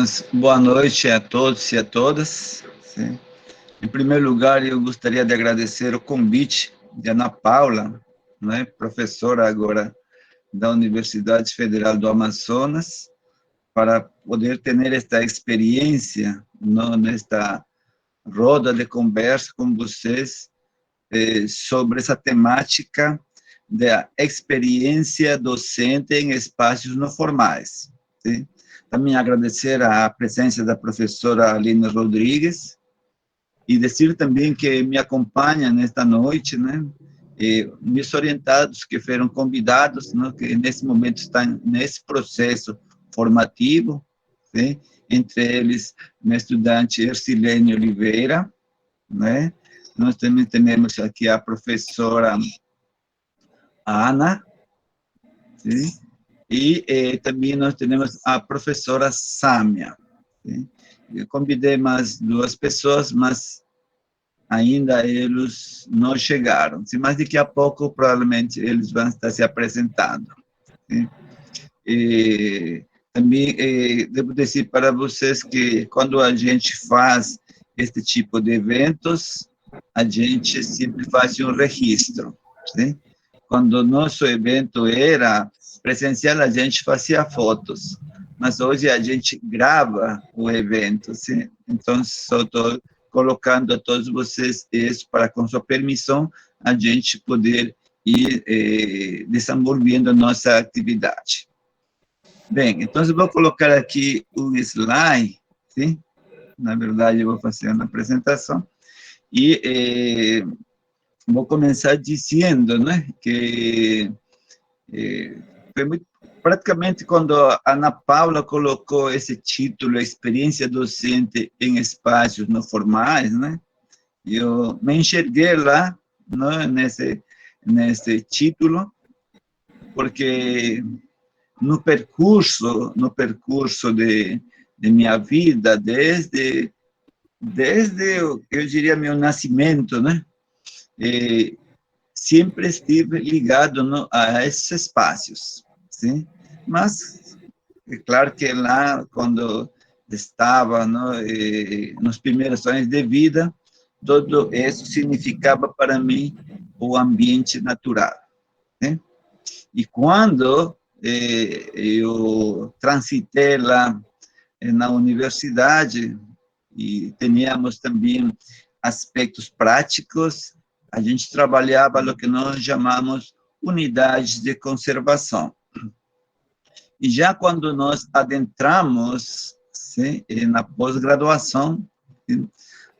Então, boa noite a todos e a todas. Sim. Em primeiro lugar, eu gostaria de agradecer o convite de Ana Paula, né, professora agora da Universidade Federal do Amazonas, para poder ter esta experiência, não, nesta roda de conversa com vocês sobre essa temática da experiência docente em espaços não formais. Sim? Também agradecer a presença da professora Aline Rodrigues e dizer também que me acompanha nesta noite, né, meus orientados que foram convidados, né, que nesse momento estão nesse processo formativo, né, entre eles meu estudante Ercilene Oliveira, né, nós também temos aqui a professora Ana, sim? E também nós temos a professora Sâmia. Sim? Eu convidei mais duas pessoas, mas ainda eles não chegaram. Sim? Mas daqui a pouco, provavelmente, eles vão estar se apresentando. Sim? E também devo dizer para vocês que quando a gente faz este tipo de eventos, a gente sempre faz um registro. Sim? Quando o nosso evento era presencial, a gente fazia fotos, mas hoje a gente grava o evento, sim? Então, só estou colocando a todos vocês isso para, com sua permissão, a gente poder ir desenvolvendo a nossa atividade. Bem, então eu vou colocar aqui um slide, sim? Na verdade, eu vou fazer uma apresentação, e vou começar dizendo, né, que foi muito, praticamente quando a Ana Paula colocou esse título, Experiência Docente em Espaços Não Formais, né, eu me enxerguei lá, né, nesse título, porque no percurso de minha vida, desde, eu diria, meu nascimento, né, sempre estive ligado, no, a esses espaços, sim? Mas, é claro que lá, quando estava, no, nos primeiros anos de vida, tudo isso significava para mim o ambiente natural, né? E quando eu transitei lá na universidade, e tínhamos também aspectos práticos, a gente trabalhava o que nós chamamos unidades de conservação. E já quando nós adentramos, sim, na pós-graduação,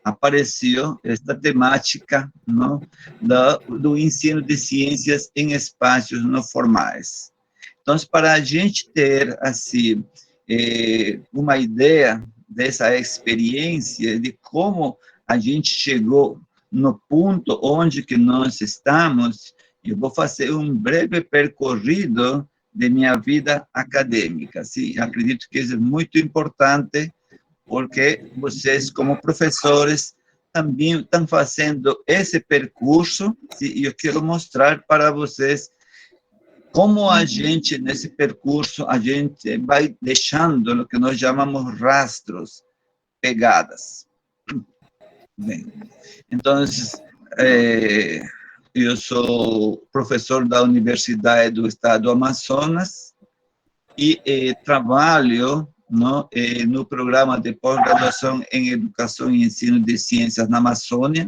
apareceu esta temática, não, do ensino de ciências em espaços não formais. Então, para a gente ter, assim, uma ideia dessa experiência, de como a gente chegou no ponto onde que nós estamos, eu vou fazer um breve percorrido de minha vida acadêmica. Sim, acredito que isso é muito importante, porque vocês, como professores, também estão fazendo esse percurso, e eu quero mostrar para vocês como a gente, nesse percurso, a gente vai deixando o que nós chamamos rastros, pegadas. Bem, então, eu sou professor da Universidade do Estado do Amazonas e trabalho no programa de pós-graduação em Educação e Ensino de Ciências na Amazônia,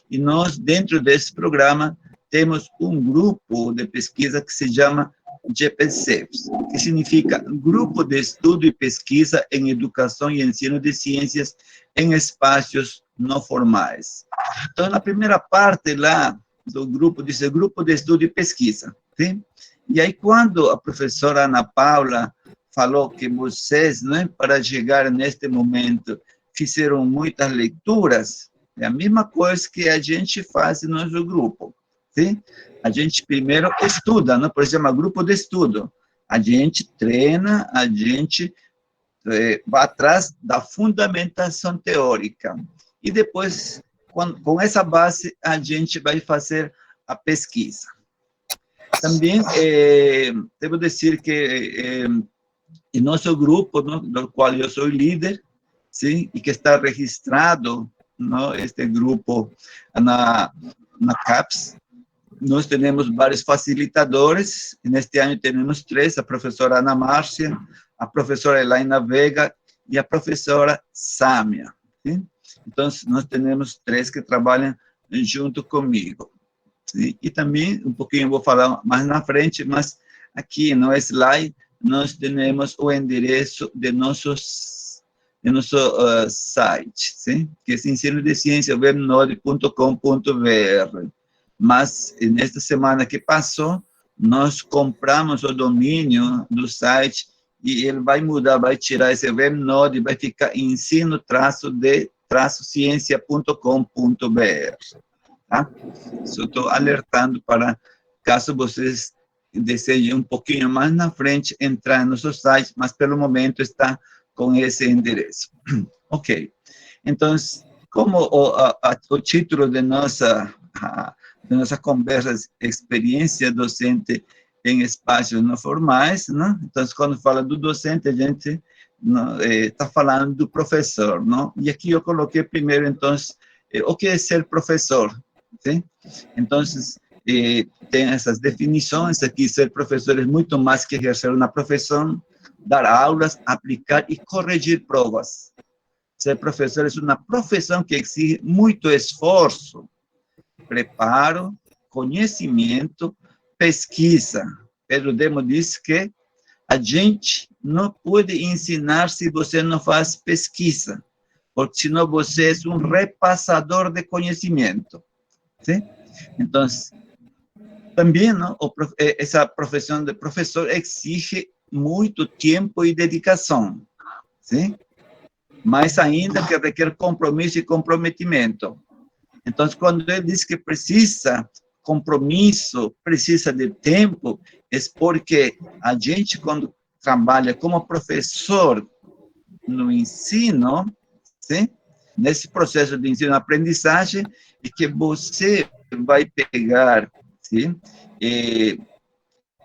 e nós, dentro desse programa, temos um grupo de pesquisa que se chama GPCEPS, que significa Grupo de Estudo e Pesquisa em Educação e Ensino de Ciências em Espaços Não Formais. Então, na primeira parte lá do grupo, diz Grupo de Estudo e Pesquisa, sim? E aí, quando a professora Ana Paula falou que vocês, né, para chegar neste momento, fizeram muitas leituras, é a mesma coisa que a gente faz no nosso grupo, sim? A gente primeiro estuda, né? Por exemplo, grupo de estudo. A gente treina, a gente vai atrás da fundamentação teórica. E depois, com essa base, a gente vai fazer a pesquisa. Também devo dizer que E nosso grupo, não, do qual eu sou líder, sim, e que está registrado, não, este grupo na CAPES, nós temos vários facilitadores, e neste ano temos 3, a professora Ana Márcia, a professora Elaina Vega e a professora Sâmia. Sim? Então, nós temos 3 que trabalham junto comigo. Sim? E também, um pouquinho, vou falar mais na frente, mas aqui no slide, nós temos o endereço de nosso site, sim? Que é ensino-de-ciência-webnode.com.br. Mas, nesta semana que passou, nós compramos o domínio do site e ele vai mudar, vai tirar esse webnode e vai ficar ensino-de-ciência.com.br. Tá? Só estou alertando para, caso vocês desejem um pouquinho mais na frente, entrar no nosso site, mas pelo momento está com esse endereço. Ok. Então, como o título de nossa conversa, experiência docente em espaços não formais, né? Então, quando fala do docente, a gente está falando do professor, não? E aqui eu coloquei primeiro, então, o que é ser professor, sim? Então, tem essas definições aqui, ser professor é muito mais que exercer uma profissão, dar aulas, aplicar e corrigir provas. Ser professor é uma profissão que exige muito esforço, preparo, conhecimento, pesquisa. Pedro Demo disse que a gente não pode ensinar se você não faz pesquisa, porque senão você é um repassador de conhecimento. Sim? Então, também, não, essa profissão de professor exige muito tempo e dedicação, sim? Mas ainda que requer compromisso e comprometimento. Então, quando ele diz que precisa compromisso, precisa de tempo, é porque a gente, quando trabalha como professor no ensino, sim? Nesse processo de ensino-aprendizagem, é que você vai pegar, sim?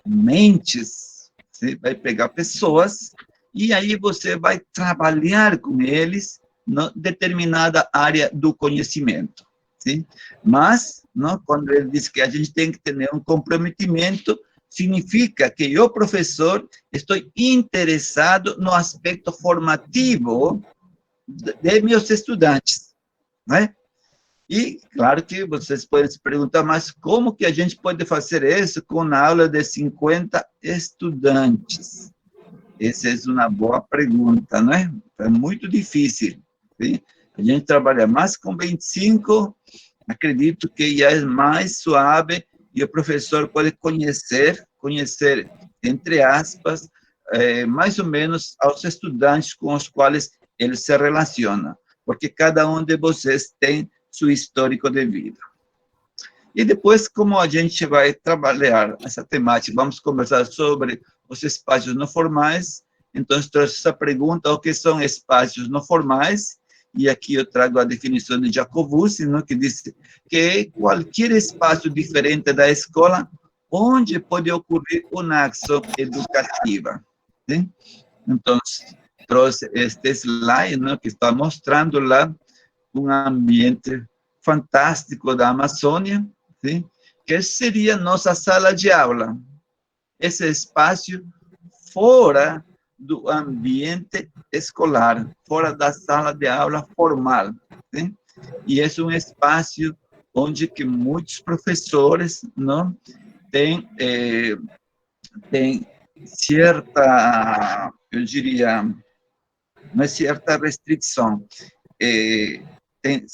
Mentes, você vai pegar pessoas, e aí você vai trabalhar com eles em determinada área do conhecimento. Sim? Mas, não, quando ele diz que a gente tem que ter um comprometimento, significa que eu, professor, estou interessado no aspecto formativo de meus estudantes, né? E, claro que vocês podem se perguntar, mas como que a gente pode fazer isso com uma aula de 50 estudantes? Essa é uma boa pergunta, né? É muito difícil. Sim? A gente trabalha mais com 25, acredito que já é mais suave, e o professor pode conhecer, entre aspas, mais ou menos aos estudantes com os quais ele se relaciona, porque cada um de vocês tem seu histórico de vida. E depois, como a gente vai trabalhar essa temática, vamos conversar sobre os espaços não formais. Então, trouxe essa pergunta, o que são espaços não formais? E aqui eu trago a definição de Jacobussi, que diz que qualquer espaço diferente da escola onde pode ocorrer uma ação educativa. Sim? Então, trouxe este slide, que está mostrando lá um ambiente fantástico da Amazônia, sim? Que seria nossa sala de aula. Esse espaço fora do ambiente escolar, fora da sala de aula formal, sim? E é um espaço onde que muitos professores não tem certa, eu diria, não é certa restrição, tem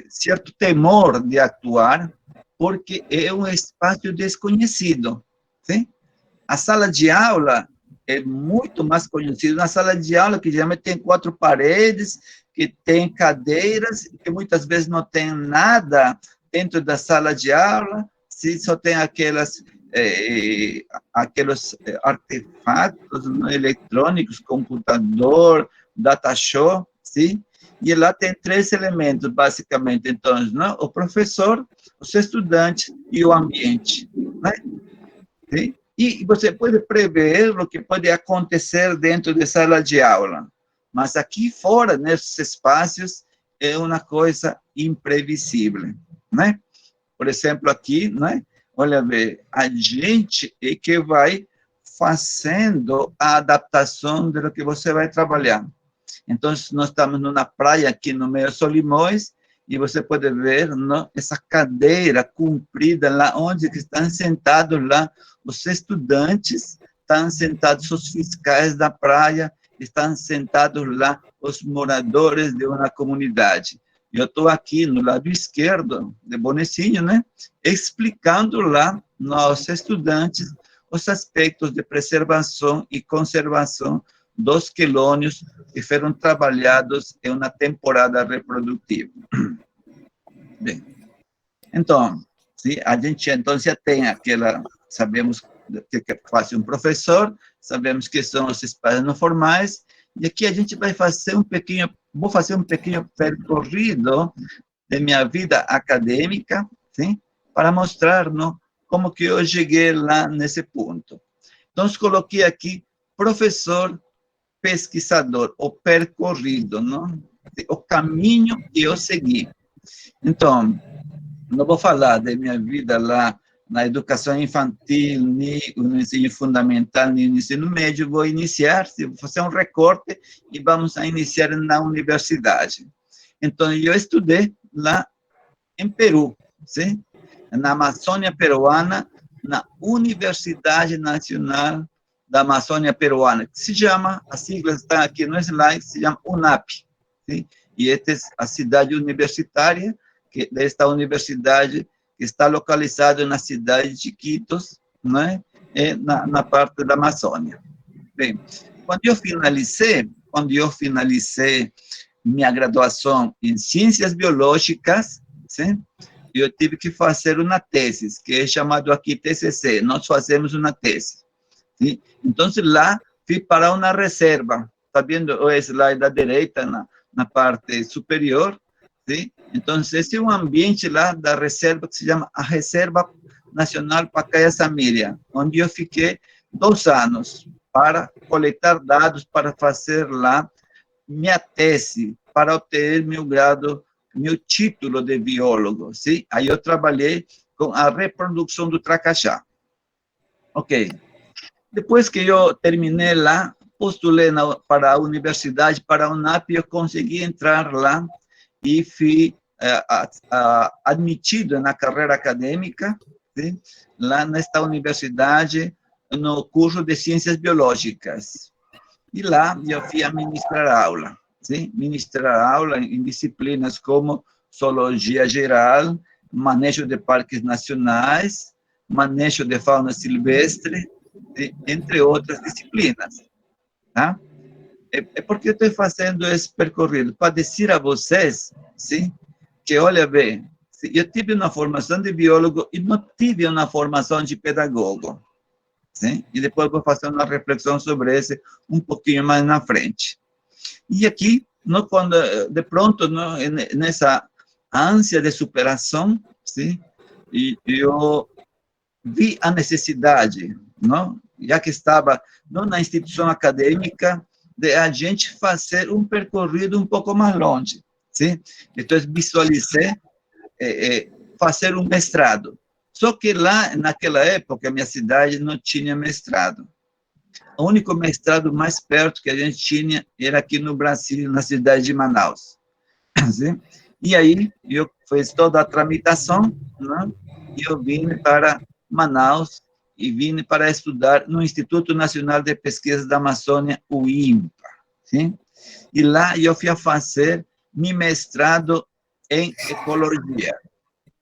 certo temor de atuar, porque é um espaço desconhecido. Sim? A sala de aula é muito mais conhecida. Na sala de aula, que geralmente tem 4 paredes, que tem cadeiras, que muitas vezes não tem nada dentro da sala de aula, se só tem aqueles artefatos eletrônicos, computador, data show, sim? E lá tem 3 elementos, basicamente, então, não? O professor, os estudantes e o ambiente, né? Sim? E você pode prever o que pode acontecer dentro de sala de aula. Mas aqui fora, nesses espaços, é uma coisa imprevisível, né? Por exemplo, aqui, né? Olha, a gente é que vai fazendo a adaptação do que você vai trabalhar. Então, nós estamos numa praia aqui no meio de Solimões, e você pode ver, não, essa cadeira comprida lá onde estão sentados lá os estudantes, estão sentados os fiscais da praia, estão sentados lá os moradores de uma comunidade. Eu estou aqui no lado esquerdo, de bonecinho, né, explicando lá aos estudantes os aspectos de preservação e conservação dos quelônios que foram trabalhados em uma temporada reprodutiva. Bem, então, sim, a gente então já tem aquela, sabemos que faz um professor, sabemos que são os espaços não formais, e aqui a gente vai fazer vou fazer um pequeno percorrido de minha vida acadêmica, sim, para mostrar, não, como que eu cheguei lá nesse ponto. Então, coloquei aqui professor pesquisador, o percorrido, não? O caminho que eu segui. Então, não vou falar da minha vida lá na educação infantil, nem no ensino fundamental, nem no ensino médio, vou iniciar, vou fazer um recorte e vamos a iniciar na universidade. Então, eu estudei lá em Peru, sim? Na Amazônia Peruana, na Universidade Nacional da Amazônia Peruana, que se chama, a sigla está aqui no slide, se chama UNAP. Sim? E esta é a cidade universitária, que desta universidade, que está localizada na cidade de Iquitos, né? Na parte da Amazônia. Bem, quando eu finalizei minha graduação em Ciências Biológicas, sim? Eu tive que fazer uma tese, que é chamado aqui TCC, nós fazemos uma tese. Sim? Então, lá, fui para uma reserva, está vendo o slide da direita, na parte superior? Sim? Então, esse é um ambiente lá da reserva, que se chama a Reserva Nacional Pacaya Samiria, onde eu fiquei 2 anos para coletar dados, para fazer lá minha tese, para obter meu grado, meu título de biólogo, sim? Aí eu trabalhei com a reprodução do tracajá. Ok. Depois que eu terminei lá, postulei para a universidade, para a UNAP, eu consegui entrar lá e fui admitido na carreira acadêmica, sim? Lá nesta universidade, no curso de Ciências Biológicas. E lá eu fui a ministrar aula, sim? Ministrar aula em disciplinas como zoologia geral, manejo de parques nacionais, manejo de fauna silvestre, entre outras disciplinas, tá? É porque eu estou fazendo esse percorrido para dizer a vocês, sim, que olha bem, eu tive uma formação de biólogo e não tive uma formação de pedagogo. Sim? E depois vou fazer uma reflexão sobre isso um pouquinho mais na frente. E aqui, no, quando, de pronto, no, nessa ânsia de superação, sim? E eu vi a necessidade, não? Já que estava não na instituição acadêmica, de a gente fazer um percorrido um pouco mais longe. Sim? Então, visualizei fazer um mestrado. Só que lá, naquela época, a minha cidade não tinha mestrado. O único mestrado mais perto que a gente tinha era aqui no Brasil, na cidade de Manaus. Sim? E aí, eu fiz toda a tramitação, né? E eu vim para Manaus e vim para estudar no Instituto Nacional de Pesquisa da Amazônia, o INPA. Sim? E lá eu fui a fazer meu mestrado em ecologia.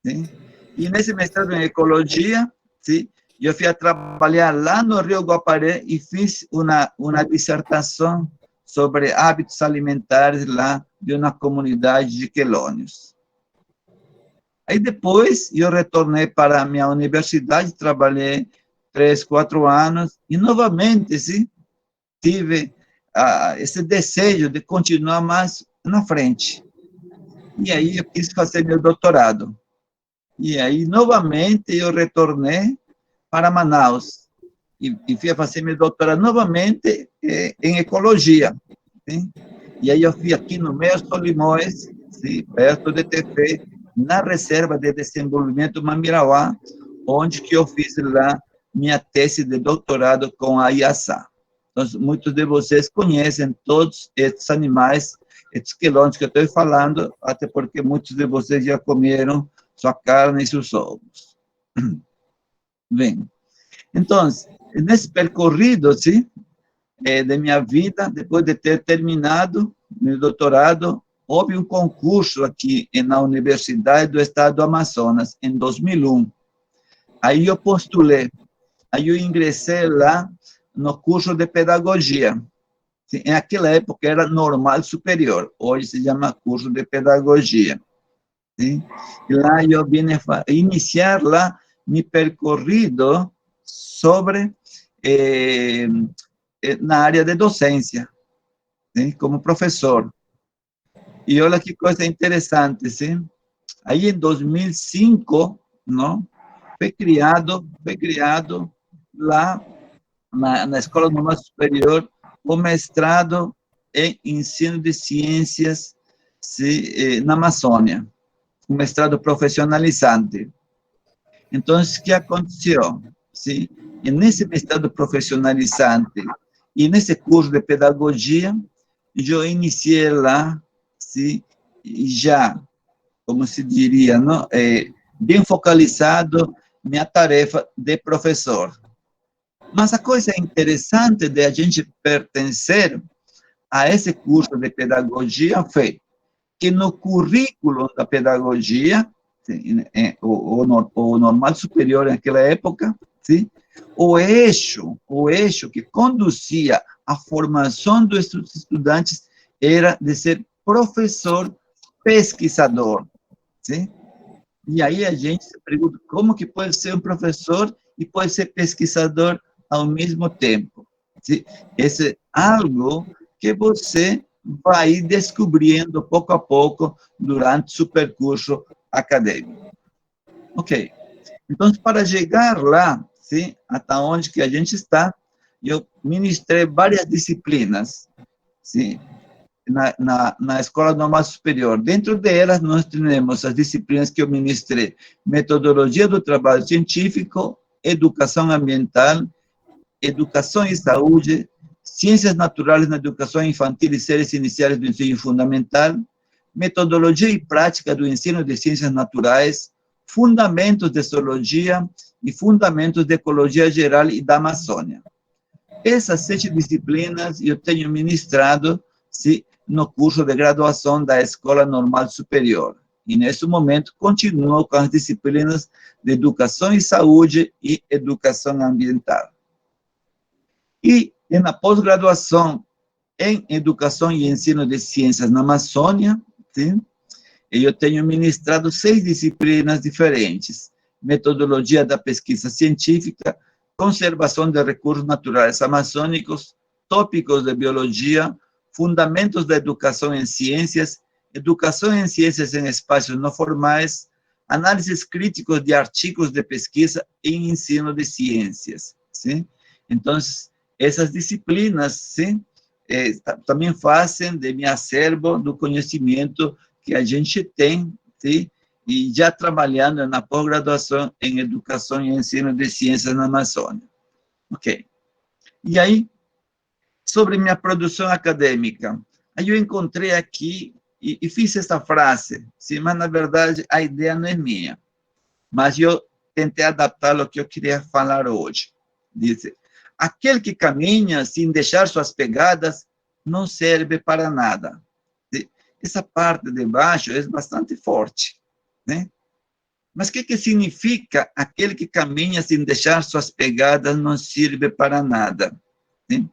Sim? E nesse mestrado em ecologia, sim, eu fui a trabalhar lá no Rio Guaporé e fiz uma dissertação sobre hábitos alimentares lá de uma comunidade de quelônios. Aí depois eu retornei para a minha universidade, trabalhei 3, 4 anos e novamente, sim, tive esse desejo de continuar mais na frente. E aí eu quis fazer meu doutorado. E aí, novamente, eu retornei para Manaus. e fui fazer meu doutorado novamente em ecologia. Sim? E aí eu fui aqui no Meio Solimões, sim, perto de Tefé, na Reserva de Desenvolvimento Mamirauá, onde que eu fiz lá minha tese de doutorado com a IASA. Então, muitos de vocês conhecem todos esses animais, esses quelônios que eu estou falando, até porque muitos de vocês já comeram sua carne e seus ovos. Bem, então, nesse percorrido, sim, de minha vida, depois de ter terminado meu doutorado, houve um concurso aqui na Universidade do Estado do Amazonas, em 2001. Aí eu postulei, aí eu ingressei lá no curso de pedagogia. Em aquela época era normal superior, hoje se chama curso de pedagogia. Sim? E lá eu vim iniciar lá meu percorrido sobre na área de docência, sim? Como professor. E olha que coisa interessante, sim? Aí em 2005, não? Foi criado lá na Escola Normal Superior o mestrado em ensino de ciências na Amazônia, um mestrado profissionalizante. Então, o que aconteceu? Sim? E nesse mestrado profissionalizante e nesse curso de pedagogia, eu iniciei lá, sim, já, como se diria, não? Bem focalizado minha tarefa de professor. Mas a coisa interessante de a gente pertencer a esse curso de pedagogia foi que no currículo da pedagogia, o normal superior naquela época, sim, o eixo que conduzia a formação dos estudantes era de ser professor pesquisador, sim? E aí a gente se pergunta como que pode ser um professor e pode ser pesquisador ao mesmo tempo. Sim? Esse é algo que você vai descobrindo pouco a pouco durante seu percurso acadêmico. Ok. Então, para chegar lá, sim, até onde que a gente está, eu ministrei várias disciplinas, sim, na Escola Normal Superior. Dentro delas, nós temos as disciplinas que eu ministrei: metodologia do trabalho científico, educação ambiental, educação e saúde, ciências naturais na educação infantil e séries iniciais do ensino fundamental, metodologia e prática do ensino de ciências naturais, fundamentos de zoologia e fundamentos de ecologia geral e da Amazônia. Essas 7 disciplinas eu tenho ministrado no curso de graduação da Escola Normal Superior. E, nesse momento, continuo com as disciplinas de educação e saúde e educação ambiental. E, na pós-graduação em educação e ensino de ciências na Amazônia, sim, eu tenho ministrado 6 disciplinas diferentes: metodologia da pesquisa científica, conservação de recursos naturais amazônicos, tópicos de biologia, fundamentos da educação em ciências, educação em ciências em espaços não formais, análises críticos de artigos de pesquisa e ensino de ciências. Sim? Então, essas disciplinas, sim, também fazem de meu acervo do conhecimento que a gente tem, sim, e já trabalhando na pós-graduação em educação e ensino de ciências na Amazônia. Ok. E aí, sobre minha produção acadêmica, aí eu encontrei aqui e fiz essa frase, sim, mas na verdade a ideia não é minha, mas eu tentei adaptá-lo ao que eu queria falar hoje. Diz: aquele que caminha sem deixar suas pegadas não serve para nada. Essa parte de baixo é bastante forte, né? Mas o que significa aquele que caminha sem deixar suas pegadas não serve para nada? Né?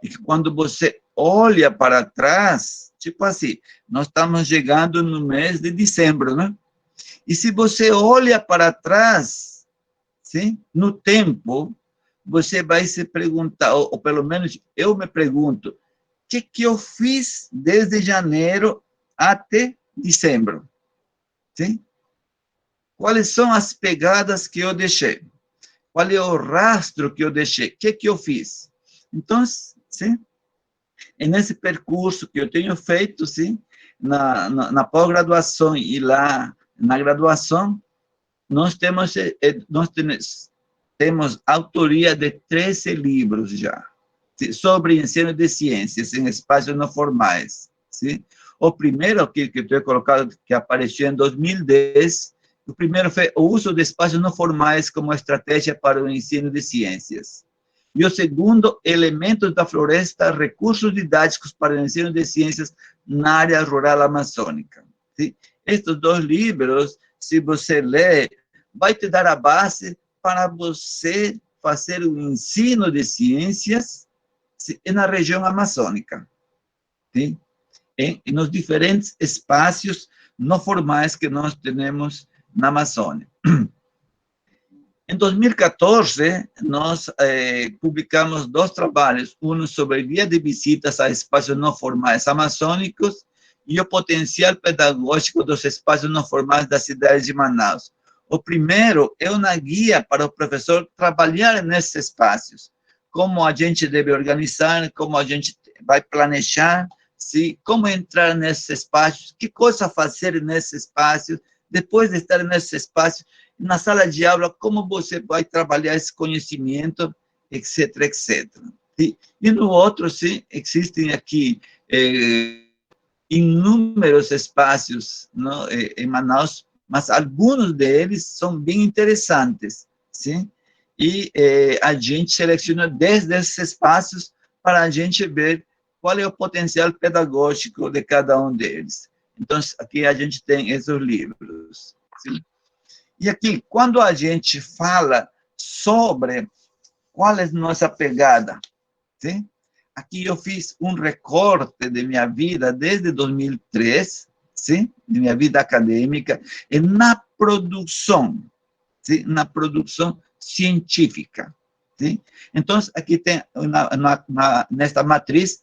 E que quando você olha para trás, tipo assim, nós estamos chegando no mês de dezembro, né? E se você olha para trás, sim, no tempo, você vai se perguntar, ou pelo menos eu me pergunto, o que eu fiz desde janeiro até dezembro? Sim? Quais são as pegadas que eu deixei? qual é o rastro que eu deixei, o que eu fiz. Então, sim, é nesse percurso que eu tenho feito, sim, na pós-graduação e lá na graduação, nós temos autoria de 13 livros já, sobre ensino de ciências em espaços não formais. Sim? O primeiro que eu tenho colocado, que apareceu em 2010, o primeiro foi o uso de espaços não formais como estratégia para o ensino de ciências. E o segundo, elementos da floresta, recursos didáticos para o ensino de ciências na área rural amazônica. Sim? Estes dois livros, se você ler, vai te dar a base para você fazer o ensino de ciências na região amazônica, sim? Nos diferentes espaços não formais que nós temos na Amazônia. Em 2014, nós publicamos 2 trabalhos, um sobre guia de visitas a espaços não formais amazônicos e o potencial pedagógico dos espaços não formais da cidade de Manaus. O primeiro é uma guia para o professor trabalhar nesses espaços, como a gente deve organizar, como a gente vai planejar, como entrar nesses espaços, que coisa fazer nesses espaços, depois de estar nesses espaços, na sala de aula, como você vai trabalhar esse conhecimento, etc, etc. E no outro, sim, existem aqui inúmeros espaços, não, em Manaus, mas alguns deles são bem interessantes, sim? E a gente seleciona 10 desses espaços para a gente ver qual é o potencial pedagógico de cada um deles. Então, aqui a gente tem esses livros, sim? E aqui, quando a gente fala sobre qual é a nossa pegada, sim? Aqui eu fiz um recorte de minha vida desde 2003, sim? De minha vida acadêmica, e na produção, sim? Na produção científica, sim? Então, aqui tem, nesta matriz,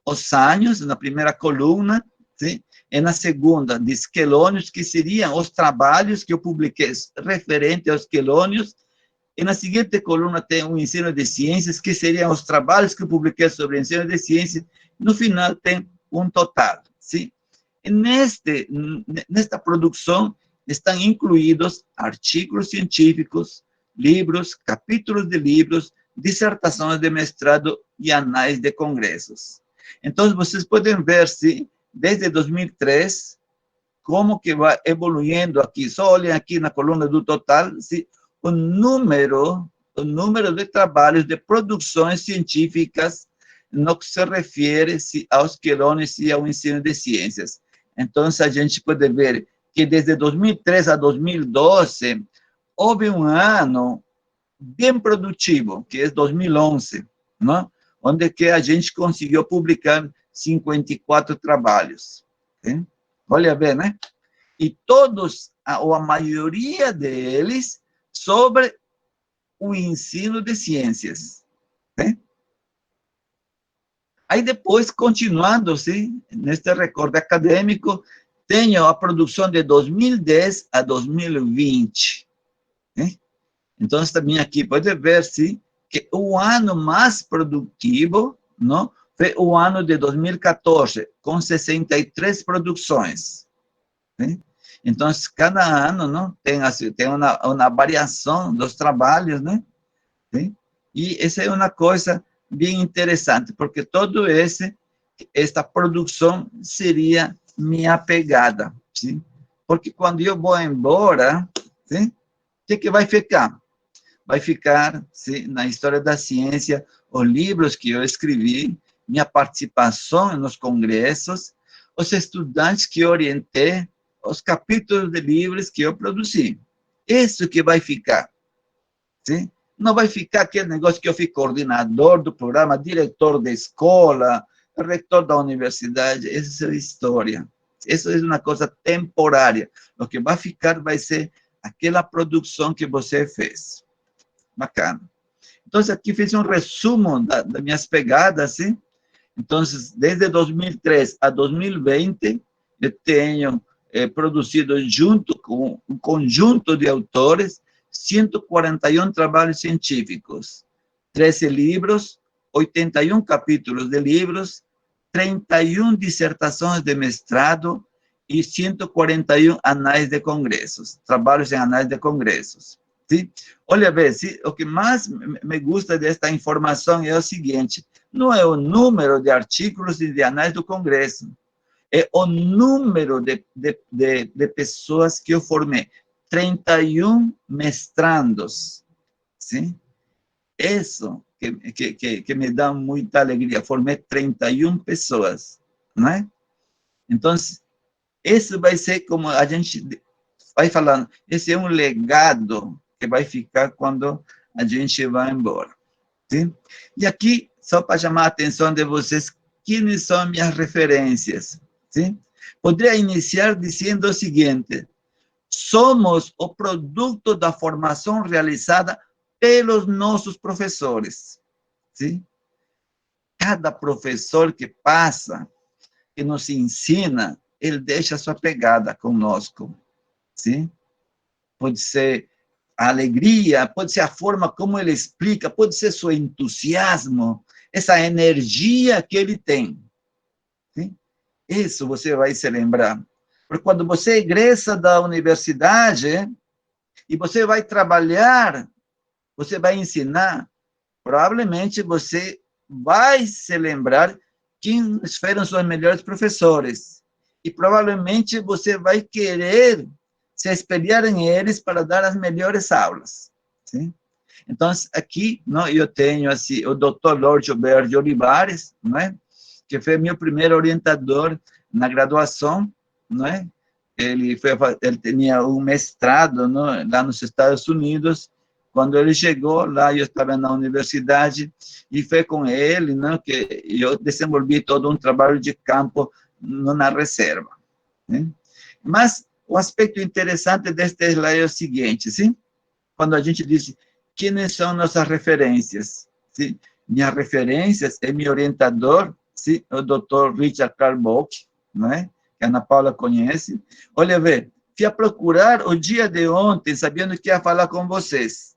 os anos, na primeira coluna, sim? E na segunda, de quelônios, que seriam os trabalhos que eu publiquei referente aos quelônios. E na seguinte coluna tem o ensino de ciências, que seriam os trabalhos que eu publiquei sobre o ensino de ciências. No final tem um total. Sim? E nesta produção estão incluídos artigos científicos, livros, capítulos de livros, dissertações de mestrado e anais de congressos. Então, vocês podem ver, sim, desde 2003, como que vai evoluindo aqui. Só olhem aqui na coluna do total, sim, o número de trabalhos, de produções científicas, no que se refere aos quelônios e ao ensino de ciências. Então, a gente pode ver que desde 2003 a 2012, houve um ano bem produtivo, que é 2011, não? Onde que a gente conseguiu publicar 54 trabalhos. Hein? Olha bem, né? E todos, ou a maioria deles, sobre o ensino de ciências. Né? Aí depois, continuando-se, neste recorte acadêmico, tenho a produção de 2010 a 2020. Né? Então, também aqui pode ver-se que o ano mais produtivo, não, foi o ano de 2014, com 63 produções. Né? Então, cada ano, não, tem uma variação dos trabalhos, né? Sim? E essa é uma coisa bem interessante, porque esta produção seria minha pegada, sim? Porque quando eu vou embora, sim? O que vai ficar? Vai ficar, sim, na história da ciência, os livros que eu escrevi, minha participação nos congressos, os estudantes que eu orientei, os capítulos de livros que eu produzi. Isso que vai ficar, sim? Não vai ficar aquele negócio que eu fui coordenador do programa, diretor da escola, reitor da universidade. Essa é a história. Isso é uma coisa temporária. O que vai ficar vai ser aquela produção que você fez. Bacana. Então, aqui fiz um resumo das minhas pegadas, sim? Então, desde 2003 a 2020, eu tenho produzido, junto com um conjunto de autores, 141 trabalhos científicos, 13 livros, 81 capítulos de livros, 31 dissertações de mestrado e 141 anais de congressos, trabalhos em anais de congressos. Sim? Olha, vê, o que mais me gusta desta informação é o seguinte, não é o número de artigos e de anais do congresso, é o número de pessoas que eu formei. 31 mestrandos, sim? Isso que me dá muita alegria. Formei 31 pessoas, não é? Então, isso vai ser como a gente vai falando, esse é um legado que vai ficar quando a gente vai embora. Sim? E aqui, só para chamar a atenção de vocês, quais são minhas referências? Sim? Poderia iniciar dizendo o seguinte, somos o produto da formação realizada pelos nossos professores. Sim? Cada professor que passa, que nos ensina, ele deixa sua pegada conosco. Sim? Pode ser a alegria, pode ser a forma como ele explica, pode ser seu entusiasmo, essa energia que ele tem. Sim? Isso você vai se lembrar. Porque quando você egressa da universidade e você vai trabalhar, você vai ensinar, provavelmente você vai se lembrar quem foram seus melhores professores. E provavelmente você vai querer se espelhar em eles para dar as melhores aulas. Sim? Então, aqui, não, eu tenho assim, o Dr. Lord Gilberto de Olivares, não é? Que foi meu primeiro orientador na graduação, não é? Ele tinha um mestrado, não, lá nos Estados Unidos. Quando ele chegou lá, eu estava na universidade e foi com ele, não, que eu desenvolvi todo um trabalho de campo na reserva. Né? Mas o aspecto interessante deste slide é o seguinte, sim? Quando a gente diz quais são nossas referências, sim? Minhas referências é meu orientador, sim? O Dr. Richard Karl Bock, não é? Que a Ana Paula conhece. Olha, vê, fui a procurar o dia de ontem, sabendo que ia falar com vocês.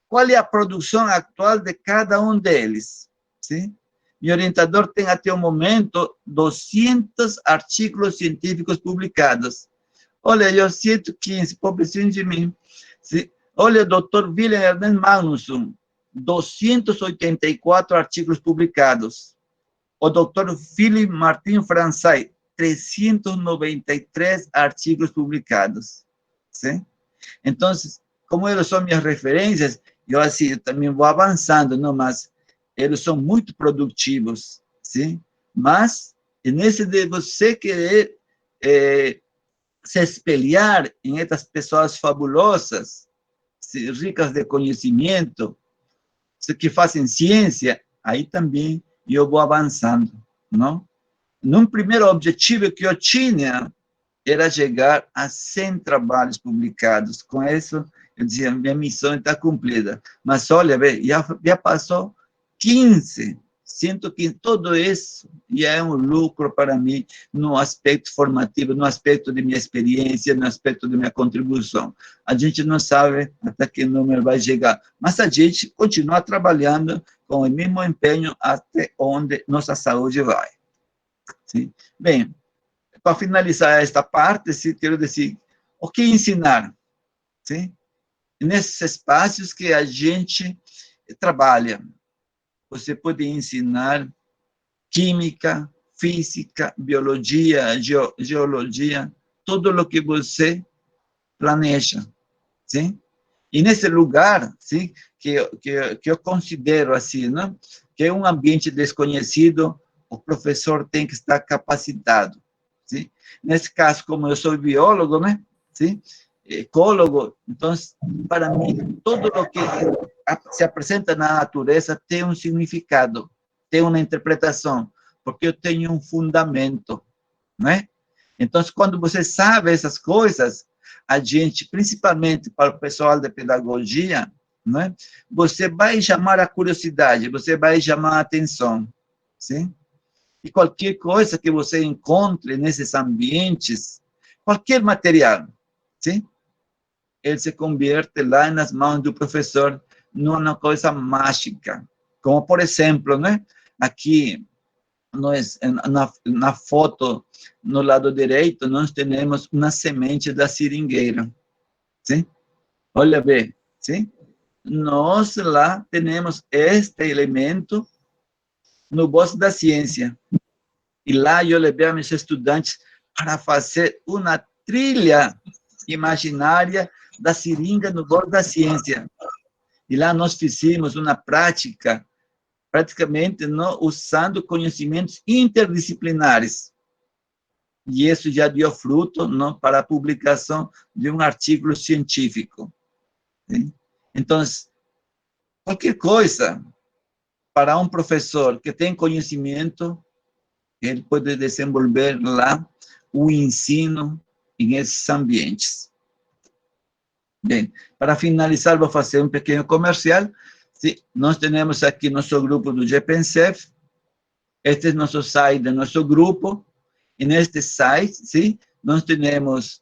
Qual é a produção atual de cada um deles? Sim? Meu orientador tem até o momento 200 artigos científicos publicados. Olha, eu 115, pobrecinho de mim. Sim? Olha, o Dr. William Ernest Magnusson, 284 artigos publicados. O Dr. Philip Martin Fransay, 393 artigos publicados. Sim? Então, como eles são minhas referências, eu assim, eu também vou avançando, não? Mas eles são muito produtivos, sim? Mas, nesse de você querer se espelhar em essas pessoas fabulosas, ricas de conhecimento, que fazem ciência, aí também eu vou avançando, não? Num primeiro objetivo que eu tinha era chegar a 100 trabalhos publicados. Com isso, eu dizia, minha missão está cumprida. Mas, olha, já passou 15, 115, tudo isso já é um lucro para mim no aspecto formativo, no aspecto de minha experiência, no aspecto de minha contribuição. A gente não sabe até que número vai chegar, mas a gente continua trabalhando com o mesmo empenho até onde nossa saúde vai. Sim? Bem, para finalizar esta parte, quero dizer, o que ensinar? Sim? Nesses espaços que a gente trabalha, você pode ensinar química, física, biologia, geologia, tudo o que você planeja, sim? E nesse lugar, sim, que eu considero assim, não? Que é um ambiente desconhecido, o professor tem que estar capacitado. Sim? Nesse caso, como eu sou biólogo, né? Sim? Ecólogo, então, para mim, tudo o que se apresenta na natureza tem um significado, tem uma interpretação, porque eu tenho um fundamento, né? Então, quando você sabe essas coisas, a gente, principalmente para o pessoal de pedagogia, né? Você vai chamar a curiosidade, você vai chamar a atenção, sim? E qualquer coisa que você encontre nesses ambientes, qualquer material, sim? ele se convierte lá nas mãos do professor numa coisa mágica. Como, por exemplo, né? Aqui, na foto, no lado direito, nós temos uma semente da seringueira. Sim? Olha bem, sim? Nós lá temos este elemento no bolso da ciência. E lá eu levei a meus estudantes para fazer uma trilha imaginária da seringa no bolso da ciência. E lá nós fizemos uma prática, praticamente não, usando conhecimentos interdisciplinares. E isso já deu fruto não, para a publicação de um artigo científico. Sim? Então, qualquer coisa, para um professor que tem conhecimento, ele pode desenvolver lá o ensino em esses ambientes. Bem, para finalizar, vou fazer um pequeno comercial. Sim, nós temos aqui nosso grupo do GPNCF, este é nosso site, nosso grupo, e neste site, sim, nós temos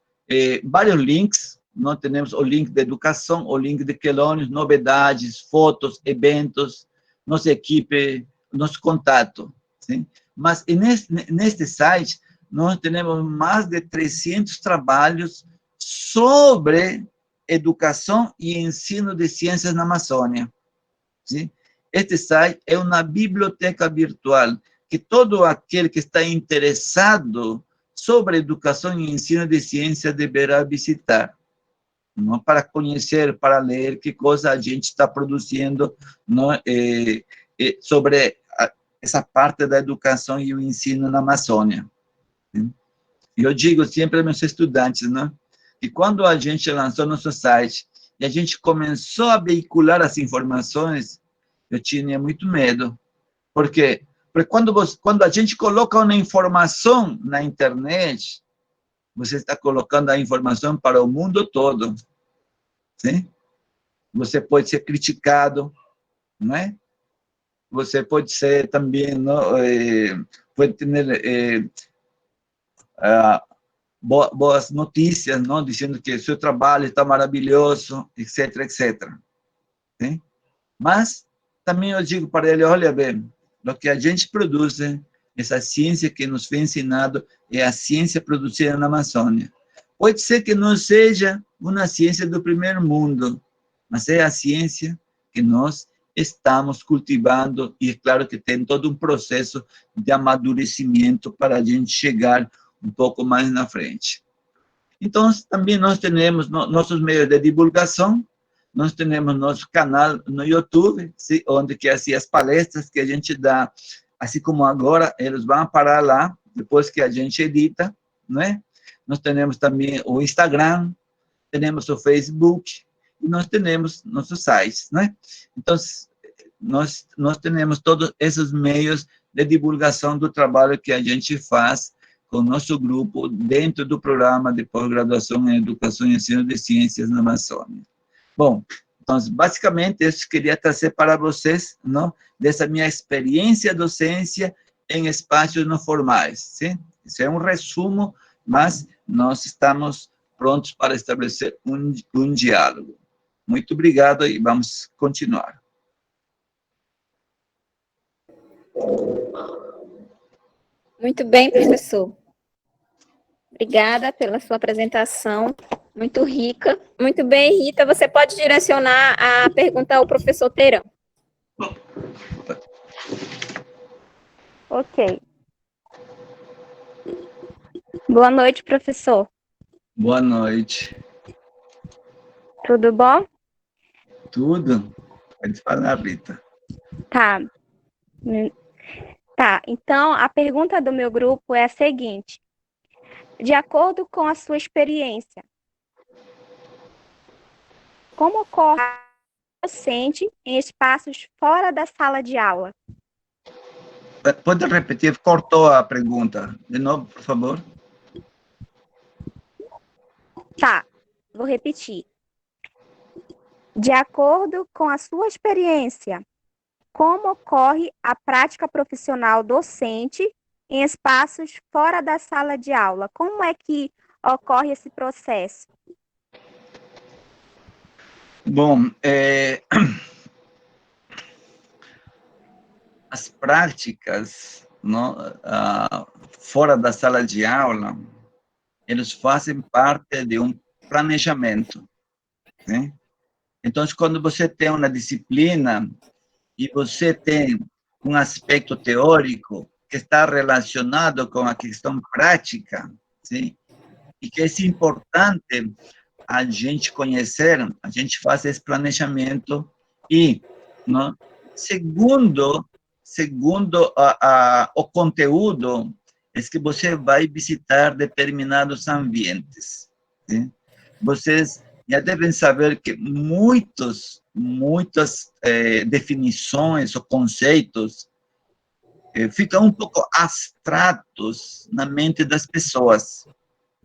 vários links, nós temos o link de educação, o link de quelônios, novidades, fotos, eventos, nossa equipe, nosso contato, sim? Mas neste site, nós temos mais de 300 trabalhos sobre educação e ensino de ciências na Amazônia. Sim? Este site é uma biblioteca virtual que todo aquele que está interessado sobre educação e ensino de ciência deverá visitar. Não para conhecer, para ler que coisa a gente está produzindo não, sobre essa parte da educação e o ensino na Amazônia. Eu digo sempre aos meus estudantes, né, que quando a gente lançou nosso site e a gente começou a veicular as informações, eu tinha muito medo. Por quê? Porque quando a gente coloca uma informação na internet, você está colocando a informação para o mundo todo. Sim? Você pode ser criticado, não é? Você pode ser também, não, pode ter boas notícias, não, dizendo que seu trabalho está maravilhoso, etc, etc. Sim? Mas também eu digo para ele, olha bem, o que a gente produz, essa ciência que nos foi ensinado, é a ciência produzida na Amazônia. Pode ser que não seja uma ciência do primeiro mundo, mas é a ciência que nós estamos cultivando, e é claro que tem todo um processo de amadurecimento para a gente chegar um pouco mais na frente. Então, também nós temos nossos meios de divulgação, nós temos nosso canal no YouTube, onde que assim, as palestras que a gente dá, assim como agora, eles vão parar lá, depois que a gente edita, não é? Nós temos também o Instagram, temos o Facebook, e nós temos nossos sites, né? Então, nós temos todos esses meios de divulgação do trabalho que a gente faz com o nosso grupo dentro do programa de pós-graduação em Educação e Ensino de Ciências na Amazônia. Bom, então, basicamente, isso queria trazer para vocês, não, dessa minha experiência docência em espaços não formais, sim? Isso é um resumo, mas nós estamos prontos para estabelecer um diálogo. Muito obrigado e vamos continuar. Muito bem, professor. Obrigada pela sua apresentação, muito rica. Muito bem, Rita, você pode direcionar a pergunta ao professor Teirão. Ok. Boa noite, professor. Boa noite. Tudo bom? Tudo? Pode falar, Rita. Tá. Tá, então a pergunta do meu grupo é a seguinte: de acordo com a sua experiência, como ocorre o docente em espaços fora da sala de aula? Pode repetir? Cortou a pergunta. De novo, por favor. Tá, vou repetir. De acordo com a sua experiência, como ocorre a prática profissional docente em espaços fora da sala de aula? Como é que ocorre esse processo? Bom, as práticas, não, fora da sala de aula, eles fazem parte de um planejamento, né? Então, quando você tem uma disciplina e você tem um aspecto teórico que está relacionado com a questão prática, sim? E que é importante a gente conhecer, a gente faz esse planejamento e, não, segundo o conteúdo, é que você vai visitar determinados ambientes. Sim? Vocês já devem saber que muitas definições ou conceitos ficam um pouco abstratos na mente das pessoas,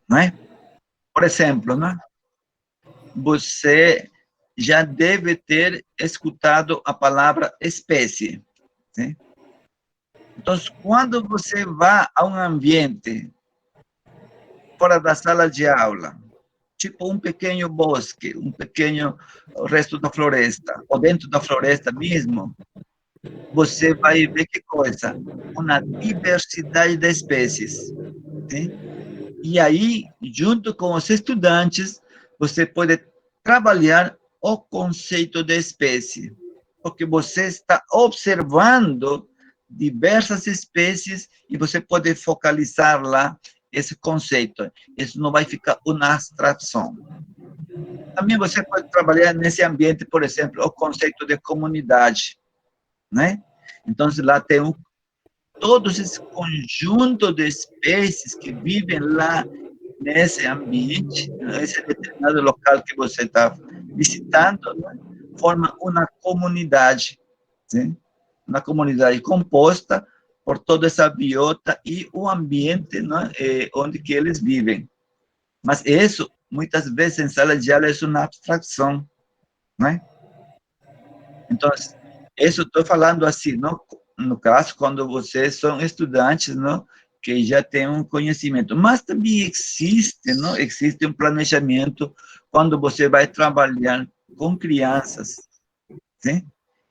não é? Por exemplo, né? Você já deve ter escutado a palavra espécie. Né? Então, quando você vai a um ambiente fora da sala de aula, tipo um pequeno bosque, um pequeno resto da floresta, ou dentro da floresta mesmo, você vai ver que coisa? Uma diversidade de espécies. Né? E aí, junto com os estudantes, você pode trabalhar o conceito de espécie, porque você está observando diversas espécies e você pode focalizar lá esse conceito. Isso não vai ficar uma abstração. Também você pode trabalhar nesse ambiente, por exemplo, o conceito de comunidade, né? Então, lá tem todo esse conjunto de espécies que vivem lá nesse ambiente, nesse determinado local que você está visitando, né, forma uma comunidade, sim? Uma comunidade composta por toda essa biota e o ambiente, né, onde que eles vivem. Mas isso, muitas vezes, em sala de aula, é uma abstração, né? Então, isso estou falando assim, não, no caso, quando vocês são estudantes, não, que já têm um conhecimento. Mas também existe, não, existe um planejamento quando você vai trabalhar com crianças, sim?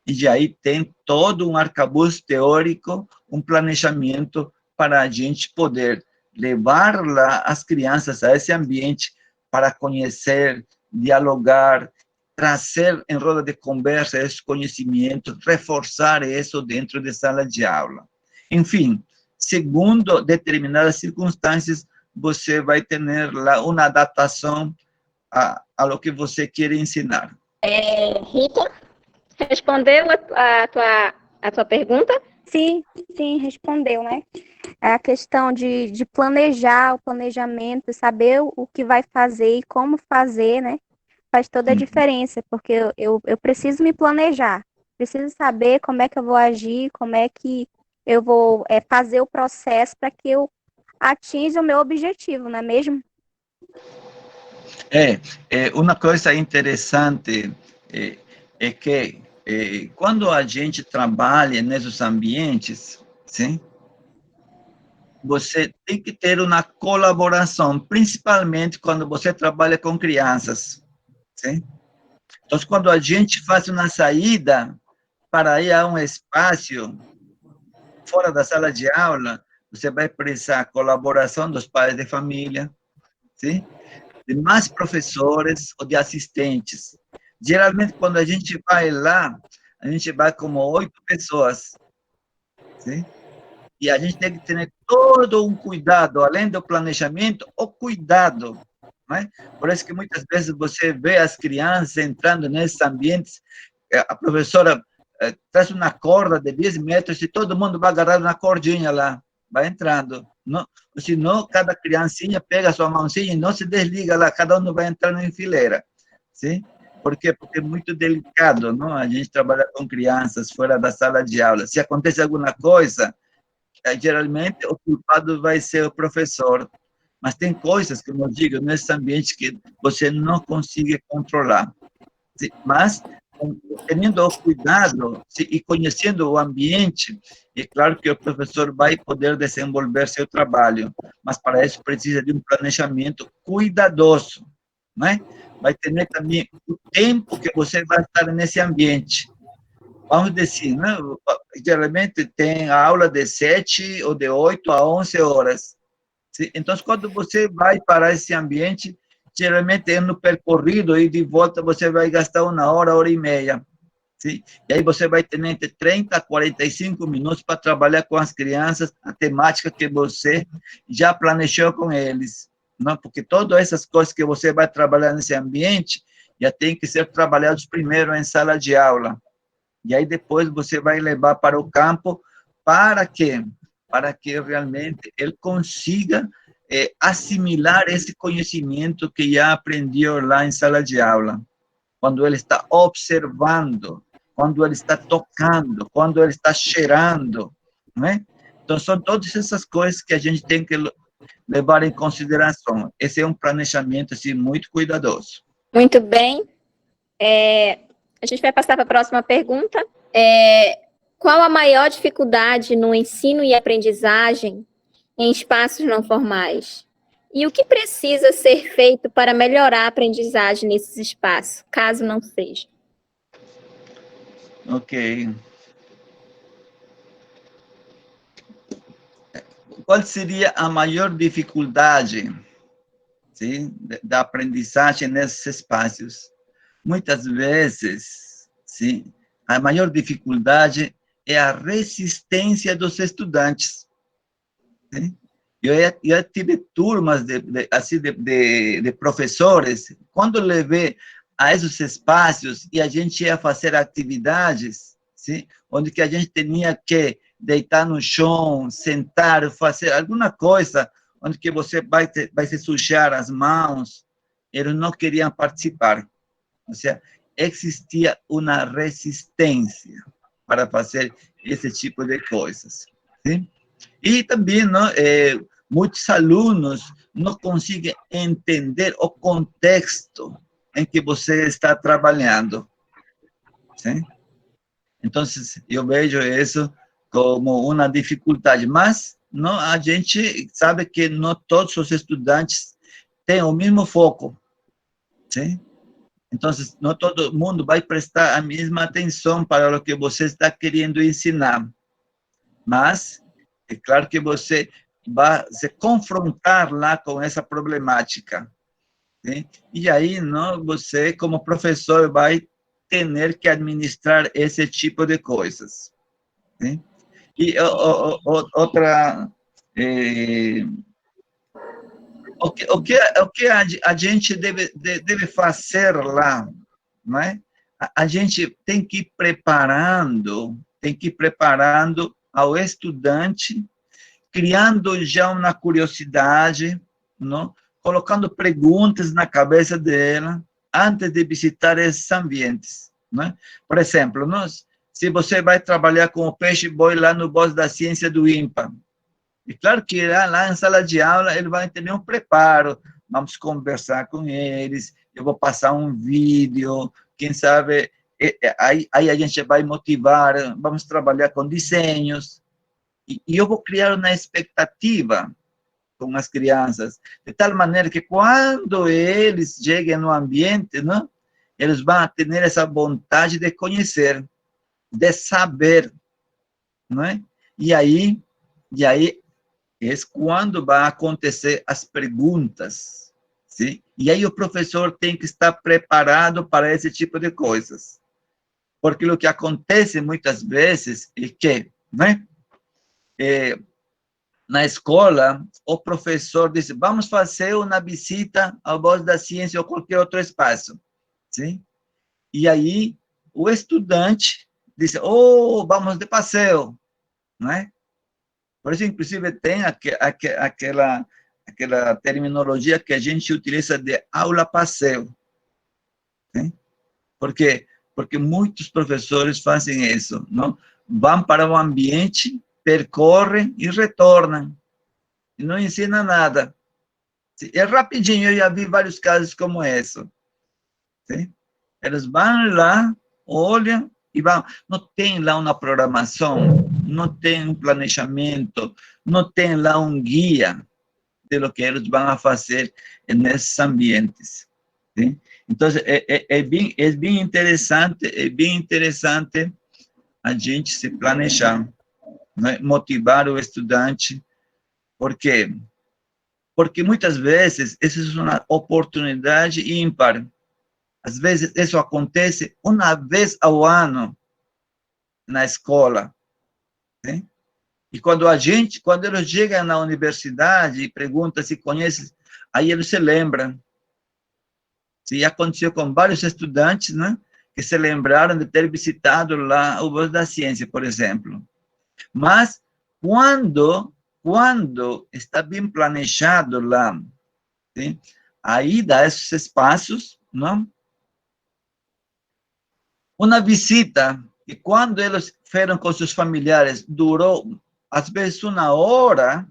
E aí tem todo um arcabouço teórico, um planejamento para a gente poder levar lá as crianças a esse ambiente para conhecer, dialogar, trazer em roda de conversa esse conhecimento, reforçar isso dentro de sala de aula. Enfim, segundo determinadas circunstâncias, você vai ter lá uma adaptação a lo que você quer ensinar. Rita, respondeu a tua pergunta? Sim, sim, respondeu, né? É a questão de planejar, o planejamento, saber o que vai fazer e como fazer, né? Faz toda a diferença, porque eu preciso me planejar, preciso saber como é que eu vou agir, como é que eu vou fazer o processo para que eu atinja o meu objetivo, não é mesmo? Uma coisa interessante é que quando a gente trabalha nesses ambientes, sim, você tem que ter uma colaboração, principalmente quando você trabalha com crianças, sim? Então, quando a gente faz uma saída para ir a um espaço fora da sala de aula, você vai precisar colaboração dos pais de família, sim? De mais professores ou de assistentes. Geralmente, quando a gente vai lá, a gente vai como 8 pessoas, sim? E a gente tem que ter todo um cuidado, além do planejamento, o cuidado, né? Por isso que muitas vezes você vê as crianças entrando nesses ambientes, a professora traz uma corda de 10 metros e todo mundo vai agarrar uma cordinha lá, vai entrando. Não, senão, cada criancinha pega a sua mãozinha e não se desliga lá, cada um vai entrando em fileira, sim? Por quê? Porque é muito delicado, não? A gente trabalha com crianças fora da sala de aula. Se acontece alguma coisa, geralmente o culpado vai ser o professor. Mas tem coisas, como eu digo, nesse ambiente que você não consegue controlar. Mas, tendo o cuidado e conhecendo o ambiente, é claro que o professor vai poder desenvolver seu trabalho, mas para isso precisa de um planejamento cuidadoso, não é? Vai ter também o tempo que você vai estar nesse ambiente. Vamos dizer, né? Geralmente tem a aula de 7 ou de 8 a 11 horas. Sim? Então, quando você vai para esse ambiente, geralmente é no percorrido e de volta você vai gastar 1 hora, 1 hora e meia. Sim? E aí você vai ter entre 30 a 45 minutos para trabalhar com as crianças a temática que você já planejou com eles. Não? Porque todas essas coisas que você vai trabalhar nesse ambiente já tem que ser trabalhados primeiro em sala de aula. E aí depois você vai levar para o campo para quê? Para que realmente ele consiga assimilar esse conhecimento que já aprendeu lá em sala de aula. Quando ele está observando, quando ele está tocando, quando ele está cheirando, não é? Então, são todas essas coisas que a gente tem que levar em consideração. Esse é um planejamento, assim, muito cuidadoso. Muito bem. A gente vai passar para a próxima pergunta. Qual a maior dificuldade no ensino e aprendizagem em espaços não formais? E o que precisa ser feito para melhorar a aprendizagem nesses espaços, caso não seja? Ok. Qual seria a maior dificuldade, sim, da aprendizagem nesses espaços? Muitas vezes, sim, a maior dificuldade é a resistência dos estudantes. Sim? Eu tive turmas assim, de professores, quando levei a esses espaços e a gente ia fazer atividades, sim? Onde que a gente tinha que deitar no chão, sentar, fazer alguma coisa, onde que você vai se sujar as mãos, eles não queriam participar. Ou seja, existia uma resistência para fazer esse tipo de coisas. Sim? E também, não, muitos alunos não conseguem entender o contexto em que você está trabalhando. Sim? Então, eu vejo isso como uma dificuldade, mas não, a gente sabe que não todos os estudantes têm o mesmo foco. Sim? Então, não todo mundo vai prestar a mesma atenção para o que você está querendo ensinar. Mas, é claro que você vai se confrontar lá com essa problemática. Sim? E aí, não, você, como professor, vai ter que administrar esse tipo de coisas. Sim? E outra... o que a gente deve fazer lá, não é? A gente tem que ir preparando ao estudante, criando já uma curiosidade, não? Colocando perguntas na cabeça dela antes de visitar esses ambientes. Não? Por exemplo, se você vai trabalhar com o peixe-boi lá no Bosque da Ciência do INPA, é claro que lá em sala de aula ele vai ter um preparo, vamos conversar com eles, eu vou passar um vídeo, quem sabe, aí a gente vai motivar, vamos trabalhar com desenhos, e eu vou criar uma expectativa com as crianças, de tal maneira que quando eles cheguem no ambiente, não, eles vão ter essa vontade de conhecer, de saber, não é? E aí é quando vai acontecer as perguntas, sim? E aí o professor tem que estar preparado para esse tipo de coisas. Porque o que acontece muitas vezes é que, né, na escola, o professor diz, vamos fazer uma visita ao Bosque da Ciência ou qualquer outro espaço, sim? E aí o estudante diz, vamos de passeio, não é? Por isso, inclusive, tem aquela terminologia que a gente utiliza de aula-passeio. Né? Por quê? Porque muitos professores fazem isso, não? Vão para o ambiente, percorrem e retornam. E não ensinam nada. É rapidinho, eu já vi vários casos como esse. Sim? Eles vão lá, olham e vão. Não tem lá uma programação, não tem um planejamento, não tem lá um guia de lo que eles vão fazer nesses ambientes. ¿sí? Entonces, es bem interessante a gente se planejar, né? Motivar o estudante, porque muitas vezes essa é uma oportunidade ímpar. Às vezes isso acontece uma vez ao ano na escola, né? E quando eles chegam na universidade e perguntam se conhecem, aí eles se lembram. Se aconteceu com vários estudantes, né, que se lembraram de ter visitado lá o Bosque da Ciência, por exemplo. Mas quando está bem planejado lá, sim, aí dá esses espaços, não? Uma visita, e quando eles foram com seus familiares, durou, às vezes, uma hora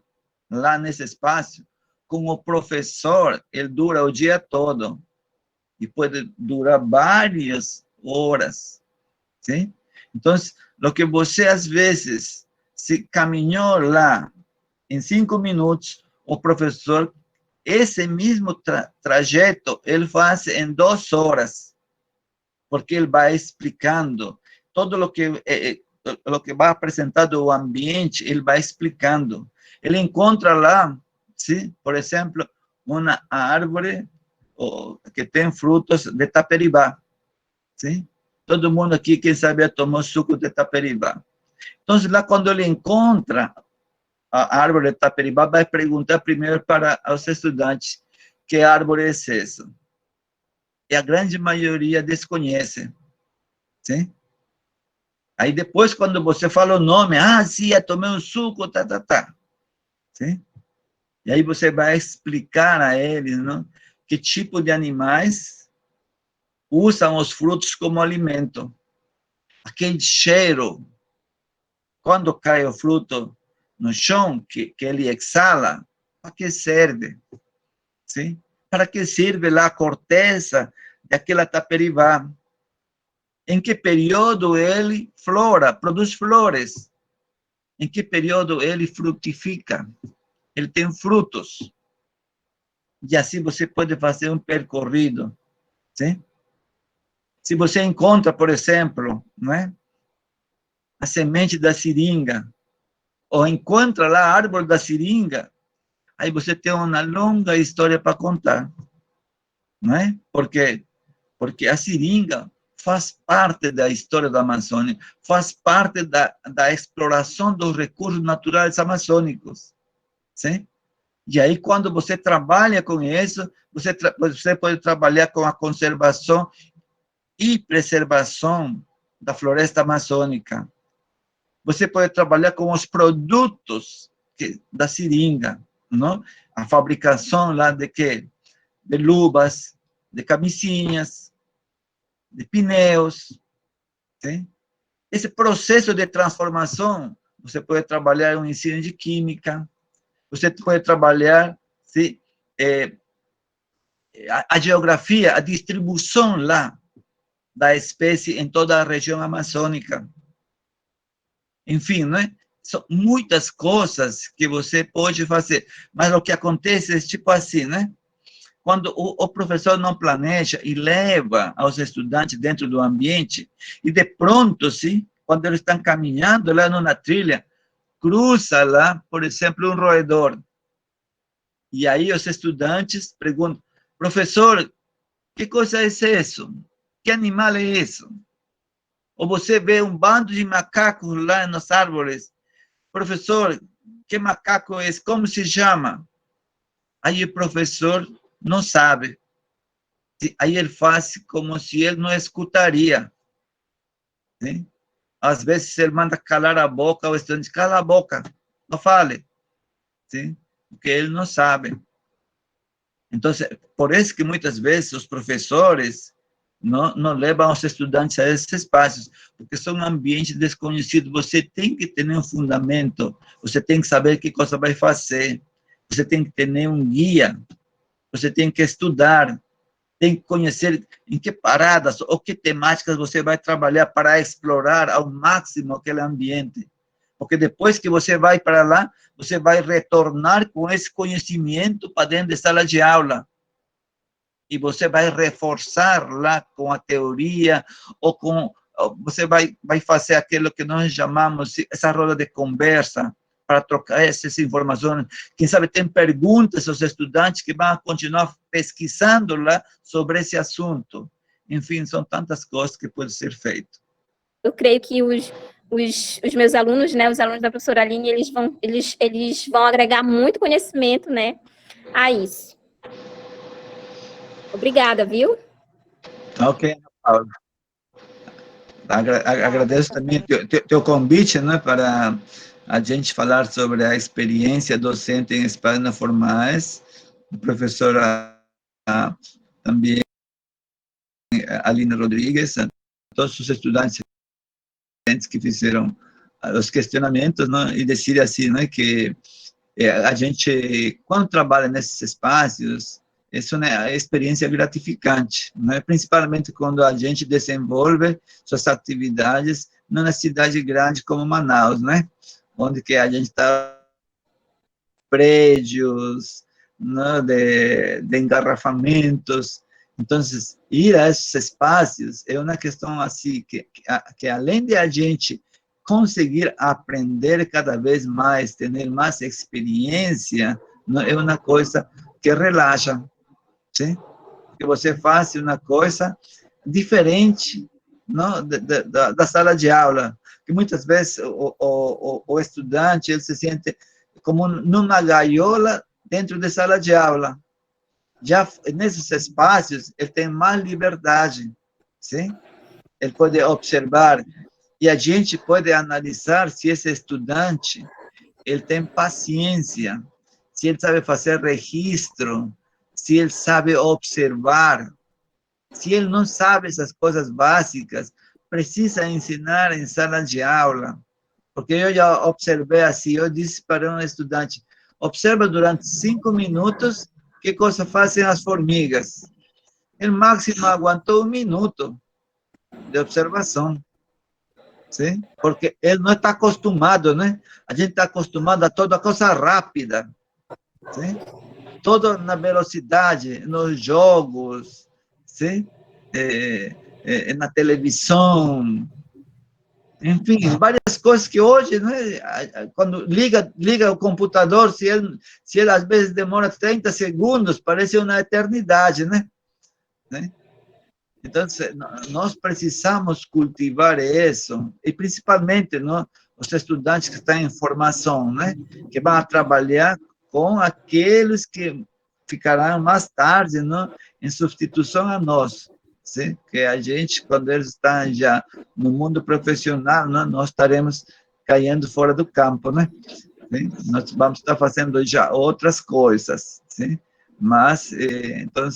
lá nesse espaço, com o professor, ele dura o dia todo, e pode durar várias horas, sim? Então, o que você, às vezes, se caminhou lá em 5 minutos, o professor, esse mesmo trajeto, ele faz em 2 horas, porque ele vai explicando todo o que vai apresentado o ambiente, ele vai explicando. Ele encontra lá, sim, por exemplo, uma árvore que tem frutos de taperibá, sim? Todo mundo aqui, quem sabe, tomou suco de taperibá. Então, lá quando ele encontra a árvore de taperibá, vai perguntar primeiro para os estudantes que árvore é essa. E a grande maioria desconhece, sim? Aí depois, quando você fala o nome, sim, eu tomei um suco, sim? E aí você vai explicar a eles, não? Que tipo de animais usam os frutos como alimento. Aquele cheiro, quando cai o fruto no chão, que ele exala, para que serve? Sim? Para que serve lá a corteza daquela taperibá? Em que período ele flora, produz flores? Em que período ele frutifica? Ele tem frutos. E assim você pode fazer um percorrido, sim? Se você encontra, por exemplo, não é? A semente da seringa, ou encontra lá a árvore da seringa, aí você tem uma longa história para contar, não é? Porque a seringa faz parte da história da Amazônia, faz parte da exploração dos recursos naturais amazônicos, sim? E aí, quando você trabalha com isso, você pode trabalhar com a conservação e preservação da floresta amazônica. Você pode trabalhar com os produtos da seringa, não? A fabricação lá de quê? De luvas, de camisinhas, de pneus, sim? Esse processo de transformação, você pode trabalhar no ensino de química, você pode trabalhar, sim, a geografia, a distribuição lá da espécie em toda a região amazônica. Enfim, né? São muitas coisas que você pode fazer, mas o que acontece é tipo assim, né? Quando o professor não planeja e leva aos estudantes dentro do ambiente, e de pronto, sim, quando eles estão caminhando lá numa trilha, cruza lá, por exemplo, um roedor. E aí os estudantes perguntam, professor, que coisa é isso? Que animal é isso? Ou você vê um bando de macacos lá nas árvores. Professor, que macaco é esse? Como se chama? Aí o professor não sabe. Aí ele faz como se ele não escutaria. Sim? Às vezes ele manda calar a boca, o estudante, cala a boca, não fale. Sim? Porque ele não sabe. Então, por isso que muitas vezes os professores não levam os estudantes a esses espaços, porque são ambientes desconhecidos. Você tem que ter um fundamento, você tem que saber que coisa vai fazer, você tem que ter um guia, você tem que estudar, tem que conhecer em que paradas ou que temáticas você vai trabalhar para explorar ao máximo aquele ambiente. Porque depois que você vai para lá, você vai retornar com esse conhecimento para dentro da sala de aula. e você vai reforçar lá com a teoria, ou você vai fazer aquilo que nós chamamos essa roda de conversa, para trocar essas informações. Quem sabe tem perguntas aos estudantes que vão continuar pesquisando lá sobre esse assunto. Enfim, são tantas coisas que podem ser feitas. Eu creio que os meus alunos, né, os alunos da professora Aline, eles vão agregar muito conhecimento, né, a isso. Obrigada, viu? Ok, Paula. Agradeço também teu convite, né, para a gente falar sobre a experiência docente em espaços não formais. A professora também, Aline Rodrigues, todos os estudantes que fizeram os questionamentos, né, e decide assim, né, que a gente, quando trabalha nesses espaços, isso é uma experiência gratificante, né? Principalmente quando a gente desenvolve suas atividades numa cidade grande como Manaus, né? Onde que a gente está prédios, né, de engarrafamentos. Então, ir a esses espaços é uma questão assim que além de a gente conseguir aprender cada vez mais, ter mais experiência, é uma coisa que relaxa, sim? Que você faz uma coisa diferente, não, da sala de aula, que muitas vezes o estudante ele se sente como numa gaiola dentro da sala de aula. Já nesses espaços ele tem mais liberdade, sim? Ele pode observar e a gente pode analisar se esse estudante ele tem paciência, se ele sabe fazer registro, se ele sabe observar. Se ele não sabe essas coisas básicas, precisa ensinar em sala de aula. Porque eu já observei assim, eu disse para um estudante, observa durante 5 minutos que coisa fazem as formigas. Ele máximo aguentou 1 minuto de observação. Sim? Porque ele não está acostumado, né? A gente está acostumado a toda coisa rápida. Sim? Toda na velocidade, nos jogos, sim? Na televisão, enfim, várias coisas que hoje, né, quando liga o computador, se ele às vezes demora 30 segundos, parece uma eternidade, né? Então, nós precisamos cultivar isso, e principalmente, não, os estudantes que estão em formação, né, que vão trabalhar com aqueles que ficarão mais tarde, não, em substituição a nós, sim? Que a gente, quando eles estão já no mundo profissional, não, nós estaremos caindo fora do campo, né? Sim? Nós vamos estar fazendo já outras coisas, sim? Mas, então,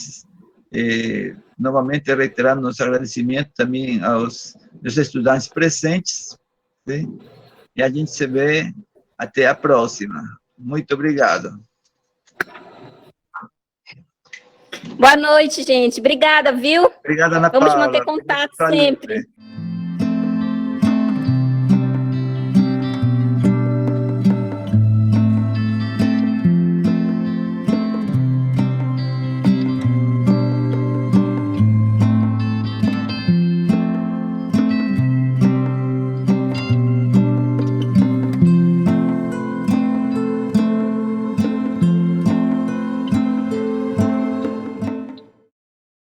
novamente reiterando nosso agradecimento também aos estudantes presentes, sim? E a gente se vê até a próxima. Muito obrigado. Boa noite, gente. Obrigada, viu? Obrigada, Ana Vamos Paula. manter contato sempre.